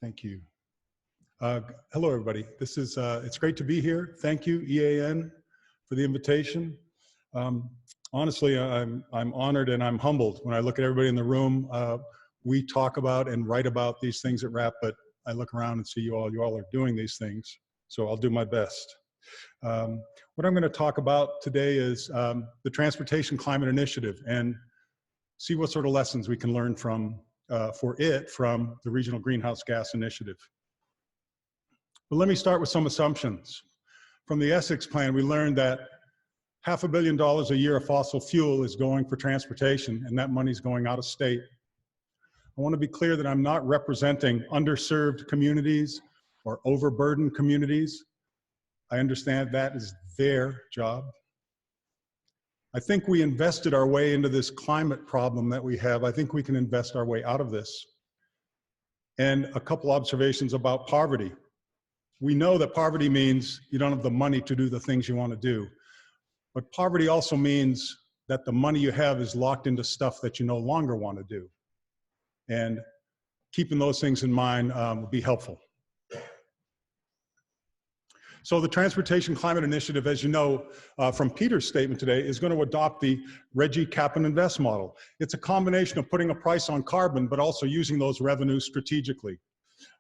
Thank you. Hello, everybody. This is, it's great to be here. Thank you, EAN, for the invitation. Honestly, I'm honored and I'm humbled when I look at everybody in the room. We talk about and write about these things at RAP, but I look around and see you all are doing these things. So I'll do my best. What I'm going to talk about today is the Transportation Climate Initiative and see what sort of lessons we can learn from the Regional Greenhouse Gas Initiative. But let me start with some assumptions. From the Essex plan, we learned that $500 million a year of fossil fuel is going for transportation, and that money's going out of state. I want to be clear that I'm not representing underserved communities or overburdened communities. I understand that is their job. I think we invested our way into this climate problem that we have. I think we can invest our way out of this. And a couple observations about poverty. We know that poverty means you don't have the money to do the things you want to do. But poverty also means that the money you have is locked into stuff that you no longer want to do. And keeping those things in mind will be helpful. So the Transportation Climate Initiative, as you know from Peter's statement today, is going to adopt the RGGI cap and invest model. It's a combination of putting a price on carbon, but also using those revenues strategically.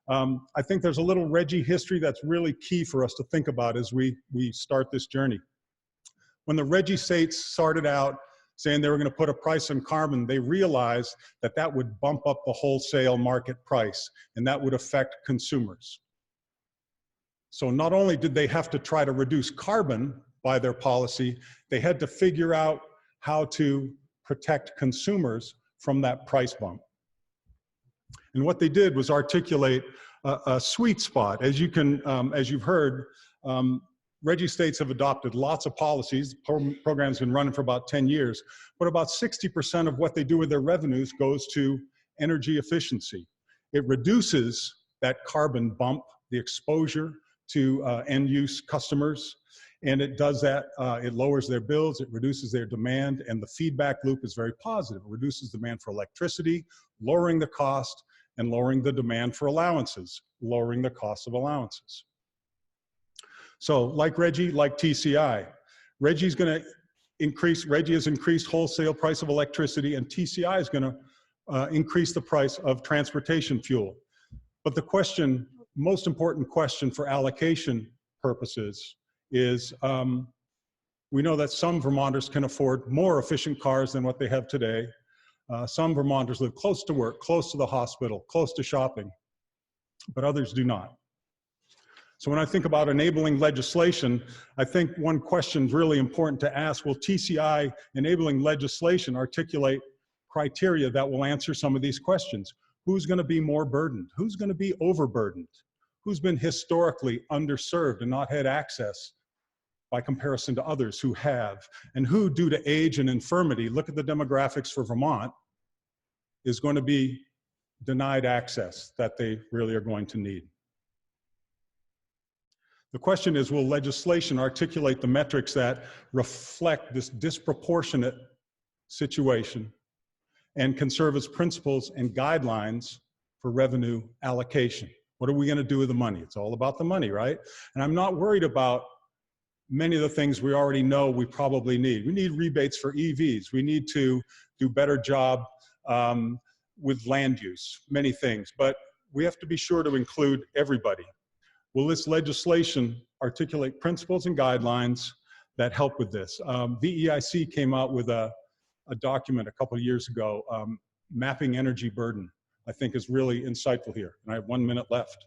I think there's a little RGGI history that's really key for us to think about as we start this journey. When the RGGI states started out saying they were going to put a price on carbon, they realized that that would bump up the wholesale market price, and that would affect consumers. So not only did they have to try to reduce carbon by their policy, they had to figure out how to protect consumers from that price bump. And what they did was articulate a sweet spot. As you've heard, RGGI states have adopted lots of policies. Programs have been running for about 10 years, but about 60% of what they do with their revenues goes to energy efficiency. It reduces that carbon bump, the exposure to end-use customers, and it does that, it lowers their bills, it reduces their demand, and the feedback loop is very positive. It reduces demand for electricity, lowering the cost, and lowering the demand for allowances, lowering the cost of allowances. So like RGGI, like TCI, RGGI has increased wholesale price of electricity, and TCI is going to increase the price of transportation fuel. But the question, most important question for allocation purposes is, we know that some Vermonters can afford more efficient cars than what they have today. Some Vermonters live close to work, close to the hospital, close to shopping, but others do not. So when I think about enabling legislation, I think one question is really important to ask: will TCI enabling legislation articulate criteria that will answer some of these questions? Who's going to be more burdened? Who's going to be overburdened? Who's been historically underserved and not had access by comparison to others who have? And who, due to age and infirmity, look at the demographics for Vermont, is going to be denied access that they really are going to need. The question is, will legislation articulate the metrics that reflect this disproportionate situation and can serve as principles and guidelines for revenue allocation? What are we going to do with the money? It's all about the money, right? And I'm not worried about many of the things we already know we probably need. We need rebates for EVs. We need to do a better job with land use, many things. But we have to be sure to include everybody. Will this legislation articulate principles and guidelines that help with this? VEIC came out with a document a couple of years ago, Mapping Energy Burden, I think is really insightful here. And I have 1 minute left.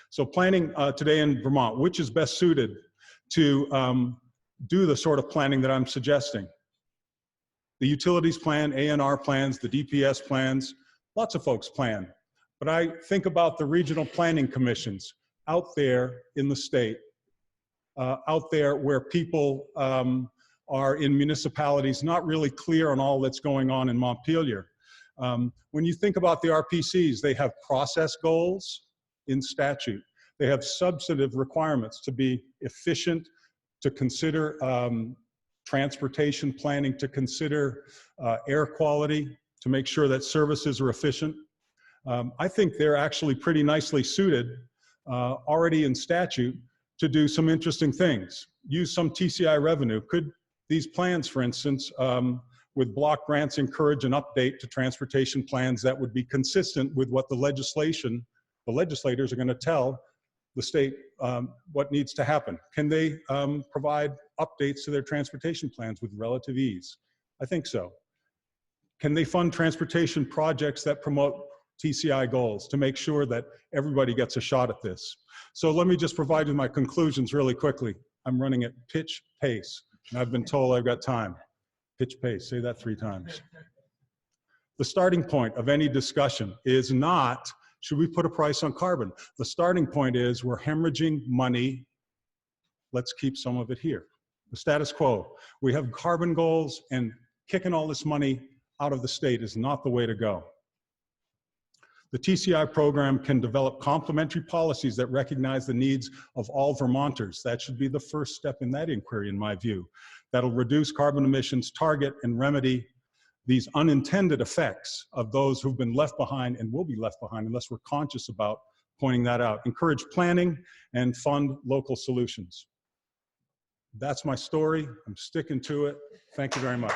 So planning today in Vermont, which is best suited to do the sort of planning that I'm suggesting? The utilities plan, A&R plans, the DPS plans, lots of folks plan. But I think about the regional planning commissions out there in the state, out there where people are in municipalities not really clear on all that's going on in Montpelier. When you think about the RPCs, they have process goals in statute. They have substantive requirements to be efficient, to consider transportation planning, to consider air quality, to make sure that services are efficient. I think they're actually pretty nicely suited already in statute to do some interesting things. Use some TCI revenue. Could these plans, for instance, with block grants, encourage an update to transportation plans that would be consistent with what the legislators are going to tell the state what needs to happen? Can they provide updates to their transportation plans with relative ease? I think so. Can they fund transportation projects that promote TCI goals to make sure that everybody gets a shot at this? So let me just provide you my conclusions really quickly. I'm running at pitch pace, and I've been told I've got time. Pitch pace, say that 3 times. The starting point of any discussion is not, should we put a price on carbon? The starting point is, we're hemorrhaging money. Let's keep some of it here. The status quo. We have carbon goals, and kicking all this money out of the state is not the way to go. The TCI program can develop complementary policies that recognize the needs of all Vermonters. That should be the first step in that inquiry, in my view. That'll reduce carbon emissions, target and remedy these unintended effects of those who've been left behind and will be left behind unless we're conscious about pointing that out. Encourage planning and fund local solutions. That's my story. I'm sticking to it. Thank you very much.